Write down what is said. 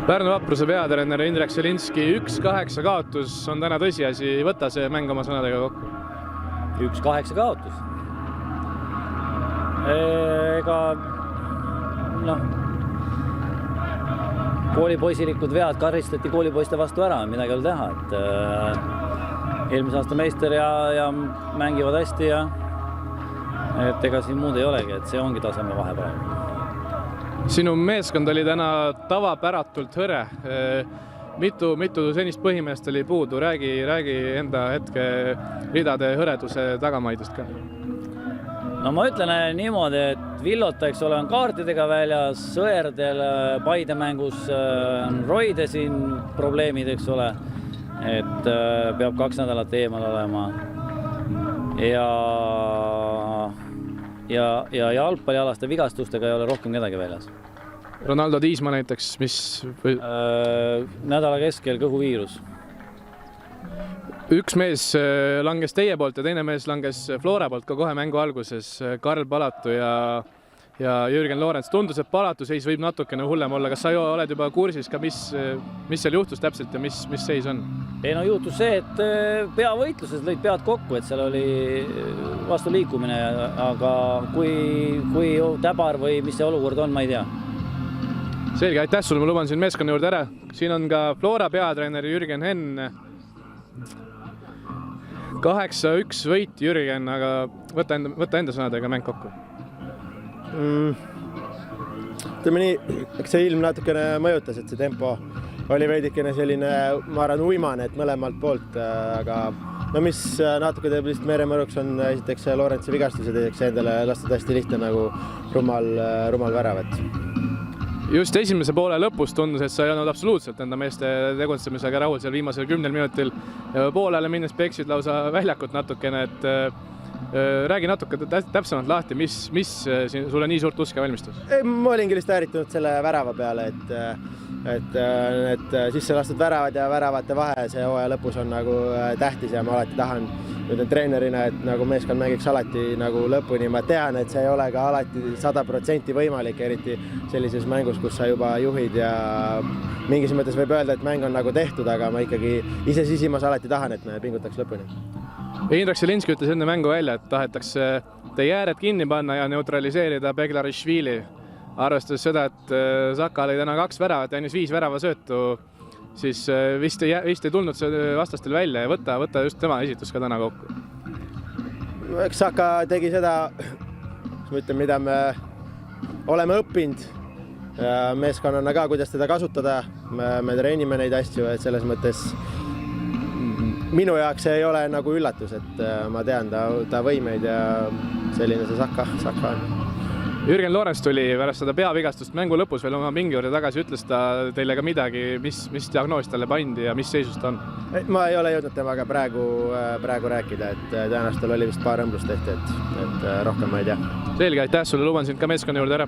Pärnu Vapruse peatreener Indrek Selinski 1-8 kaotus on täna tõsiasi, võta see mäng oma sõnadega kokku. 1-8 kaotus. Ega koolipoisilikud vead karistati koolipoiste vastu ära, midagi ei ole teha, et eelmise aasta meister ja mängivad hästi ja et ega siin muud ei olegi, et see ongi taseme vahe praegu. Sinu meeskond oli täna tavapäratult hõre. Mitu senist põhimeest oli puudu? Räägi enda hetke ridade hõreduse tagamaidust ka. No ma ütlen niimoodi, et Villota, eks ole, on kaartidega väljas, Sõerdel Paide mängus Roide siin probleemid, eks ole, et peab 2 nädalat eemal olema. Ja jalgpallialaste vigastustega ei ole rohkem kedagi väljas. Ronaldo Tiisma näiteks, mis... Nädala keskel kõhuviirus. Üks mees langes teie poolt ja teine mees langes Flora poolt ka kohe mängu alguses, Karl Palatu ja Jürgen Loorents. Tundus, et Palatu seis võib natukene hullem olla. Kas sa oled juba kursis ka, mis seal juhtus täpselt ja mis seis on? Ei, no juhtus see, et peavõitluses lõid pead kokku, et seal oli vastu liikumine, aga kui täbar või mis see olukord on, ma ei tea. Selge, aitäh sulle, ma luban siin meeskonna juurde ära. Siin on ka Flora peatreener Jürgen Henn. 8-1 võit, Jürgen, aga võta enda sõnadega mäng kokku. Ütleme nii, eks see ilm natukene mõjutas, et see tempo oli veidikene selline, ma arvan, uimane, et mõlemalt poolt, aga mis natuke teeb lihtsalt meremõruks on esiteks Loorentsi vigastused, eks endale lastud hästi lihtne nagu rumal väravat. Just esimese poole lõpus tundus, et sa ei olnud absoluutselt enda meeste tegutsemisega rahul seal viimasel 10 minutil. Poolele minnes peksid lausa väljakut natukene, et räägi natuke täpsemalt lahti, mis sulle nii suurt uske valmistus? Ma olingi lihtsalt hääritunud selle värava peale, et sisse lastud väravad ja väravate vahe see hooaja lõpus on nagu tähtis ja ma alati tahan treenerina, et nagu meeskond mängiks alati nagu lõpuni. Ma tean, et see ei ole ka alati 100% võimalik, eriti sellises mängus, kus sa juba juhid ja mingis mõttes võib öelda, et mäng on nagu tehtud, aga ma ikkagi ise sisimas alati tahan, et me pingutaks lõpuni. Indrek Selinski ütles enne mängu välja, et tahetakse teie ääred kinni panna ja neutraliseerida Beglarishvili. Arvestades seda, et Saka oli täna 2 väravat ja ainult 5 väravasöötu, siis vist ei tulnud see vastastel välja ja võtta just tema esitus ka täna kokku. Eks Saka tegi seda, mida me oleme õppinud meeskonnana ka, kuidas teda kasutada. Me treenime neid asju, et selles mõttes minu jaoks ei ole nagu üllatus, et ma tean ta võimeid ja selline see Saka on. Jürgen Loorents tuli pärast seda peavigastust mängu lõpus veel oma pingi juurde tagasi, ütles ta teile ka midagi, mis diagnoos talle pandi ja mis seisus ta on? Ma ei ole jõudnud temaga praegu rääkida, et tõenäoliselt tal oli vist paar õmblust tehti, et rohkem ma ei tea. Selge, aitäh sulle, luban sind ka meeskonna juurde ära.